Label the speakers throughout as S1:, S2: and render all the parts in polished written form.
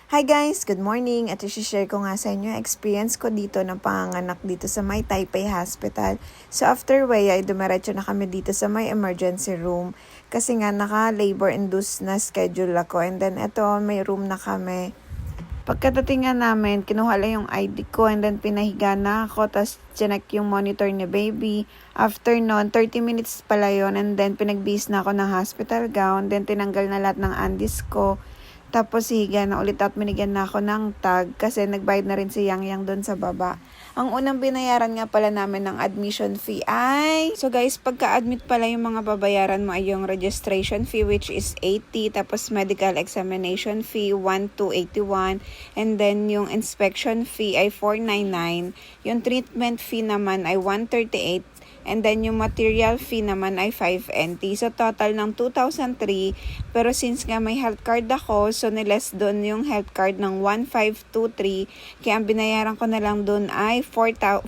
S1: Hi guys! Good morning! At i-share ko nga sa inyo experience ko dito ng panganganak dito sa may Taipei Hospital. So after way ay dumiretso na kami dito sa may emergency room kasi nga naka-labor induced na schedule ako, and then eto may room na kami. Pagkadating nga namin, kinuha lang yung ID ko and then pinahiga na ako, tapos chinek yung monitor ni baby. After nun, 30 minutes pala yun, and then pinagbihis na ako ng hospital gown, then tinanggal na lahat ng andis ko. Tapos higa na ulit at binigyan na ako ng tag kasi nagbayad na rin si Yang doon sa baba. Ang unang binayaran nga pala namin ng admission fee ay... So guys, pagka-admit pala yung mga babayaran mo ay yung registration fee which is 80. Tapos medical examination fee 1,281. And then yung inspection fee ay 499. Yung treatment fee naman ay 138. And then yung material fee naman ay 5 NT. So total ng 2,003. Pero since nga may health card ako, so niles doon yung health card ng 1,523. Kaya ang binayaran ko na lang doon ay 480.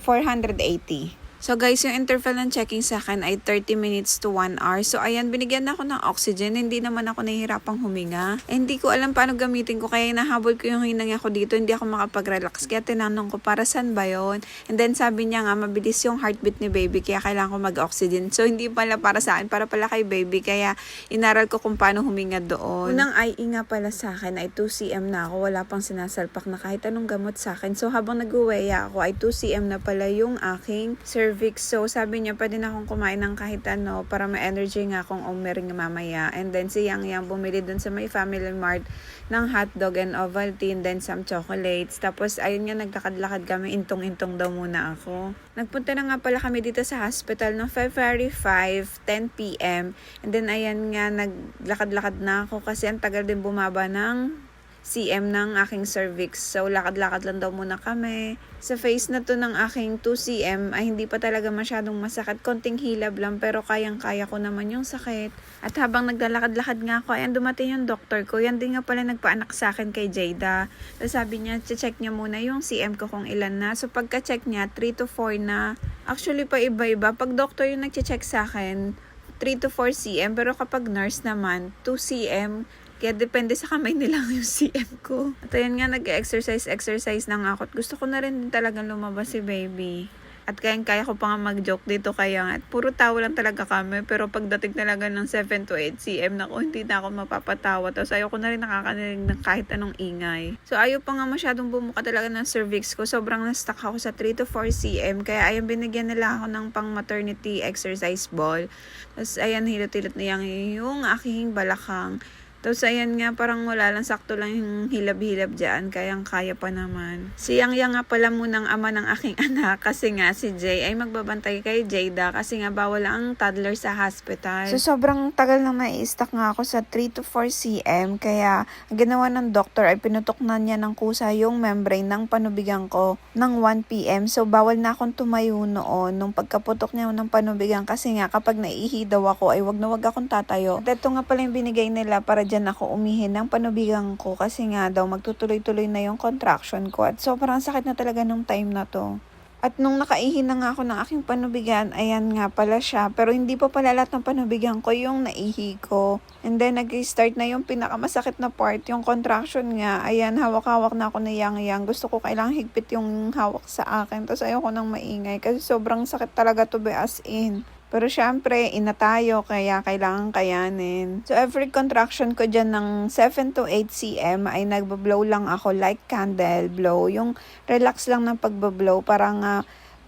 S1: So guys, yung interval ng checking sa akin ay 30 minutes to 1 hour. So ayan, binigyan na ako ng oxygen. Hindi naman ako nahihirapang huminga. Hindi ko alam paano gamitin ko. Kaya nahabol ko yung hinang ako dito. Hindi ako makapag-relax. Kaya tinanong ko, para saan ba yun? And then sabi niya nga, mabilis yung heartbeat ni baby. Kaya kailangan ko mag-oxygen. So hindi pala para sa akin, para pala kay baby. Kaya inaral ko kung paano huminga doon. Unang IE nga pala sa akin ay 2 cm na ako. Wala pang sinasalpak na kahit anong gamot sa akin. So habang nag-uweya ako ay 2 cm na pala yung aking cervix. So, sabi niya, pwede na akong kumain ng kahit ano para may energy nga akong umering mamaya. And then, si Yang bumili dun sa may Family Mart ng hotdog and Ovaltine, then some chocolates. Tapos, ayun nga, naglakad-lakad kami. Intong-intong daw muna ako. Nagpunta na nga pala kami dito sa hospital no February 5, 10 p.m. And then, ayan nga, naglakad-lakad na ako kasi ang tagal din bumaba ng cm ng aking cervix. So, lakad-lakad lang daw muna kami. Sa face na to ng aking 2 cm ay hindi pa talaga masyadong masakit. Konting hilab lang pero kayang-kaya ko naman yung sakit. At habang naglalakad-lakad nga ako, ayan dumating yung doktor ko. Yan din nga pala nagpaanak sa akin kay Jada. So, sabi niya, check niya muna yung cm ko kung ilan na. So, pagka-check niya, 3 to 4 na. Actually, pa iba-iba. Pag doktor yung nag-check sa akin, 3 to 4 cm. Pero kapag nurse naman, 2 cm. Kaya depende sa kamay nila yung CM ko. At ayan nga, nag-exercise na nga ako. At gusto ko na rin din talagang lumabas si baby. At kaya ko pa nga mag-joke dito kaya nga. At puro tawa lang talaga kami. Pero pagdating talaga ng 7 to 8 cm, naku, hindi na ako mapapatawa. Tapos ayoko na rin nakakanilig ng kahit anong ingay. So ayaw pa nga masyadong bumuka talaga ng cervix ko. Sobrang na-stuck ako sa 3 to 4 cm. Kaya ayan, binigyan nila ako ng pang maternity exercise ball. Tapos ayan, hilot-hilot na yung aking balakang. Tapos ayan nga, parang wala lang, sakto lang yung hilab-hilab dyan, kayang-kaya pa naman. Si Yang nga pala munang ama ng aking anak kasi nga si Jay ay magbabantay kay Jada kasi nga bawal ang toddler sa hospital. So sobrang tagal na mai-stuck nga ako sa 3 to 4 cm, kaya ang ginawa ng doktor ay pinutok na niya ng kusa yung membrane ng panubigan ko ng 1 p.m. So bawal na akong tumayo noon nung pagkaputok niya ng panubigan kasi nga kapag naihi daw ako ay wag na wag akong tatayo. At ito nga pala yung binigay nila para dyan ako umihin ng panubigan ko kasi nga daw magtutuloy-tuloy na yung contraction ko at sobrang sakit na talaga nung time na to. At nung nakaihi na nga ako ng aking panubigan, ayan nga pala siya. Pero hindi pa pala lahat ng panubigan ko yung naihi ko. And then nag-start na yung pinakamasakit na part, yung contraction nga. Ayan, hawak-hawak na ako na yang. Gusto ko kailangang higpit yung hawak sa akin. Tapos ayoko nang maingay kasi sobrang sakit talaga to be as in. Pero syempre, ina tayo, kaya kailangan kayanin. So, every contraction ko dyan ng 7 to 8 cm ay nagbablow lang ako like candle blow. Yung relax lang ng pagbablow para nga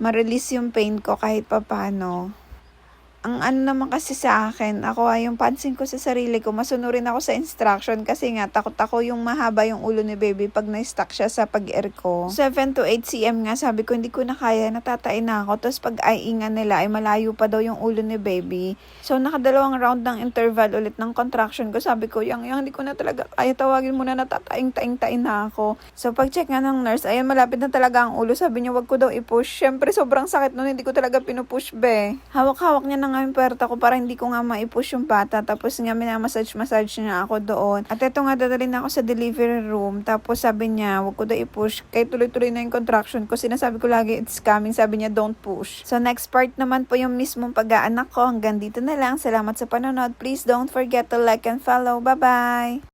S1: ma-release yung pain ko kahit papano. Ang ano naman kasi sa akin, ako ay yung pansin ko sa sarili ko, masunurin ako sa instruction kasi nga takot ako yung mahaba yung ulo ni baby pag na-stuck siya sa pag-air ko. 7 to 8 cm nga, sabi ko hindi ko na kaya, natatain na ako. Tapos pag aiingan nila ay malayo pa daw yung ulo ni baby. So nakadalawang round ng interval ulit ng contraction ko, sabi ko, yang hindi ko na talaga kaya, tawagin mo na, natataing-taing na ako. So pag check nga ng nurse, ayan malapit na talaga ang ulo, sabi niya wag ko daw i-push. Syempre sobrang sakit nun, hindi ko talaga pinupush be. Hawak-hawak niya ng nga yung puwerta ko para hindi ko nga maipush yung bata. Tapos nga minamassage niya ako doon. At ito nga dadalhin ako sa delivery room. Tapos sabi niya, wag ko daw i-push. Kaya tuloy-tuloy na yung contraction ko. Sinasabi ko lagi, it's coming. Sabi niya, don't push. So next part naman po yung mismong pag-aanak ko. Hanggang dito na lang. Salamat sa panonood. Please don't forget to like and follow. Bye-bye!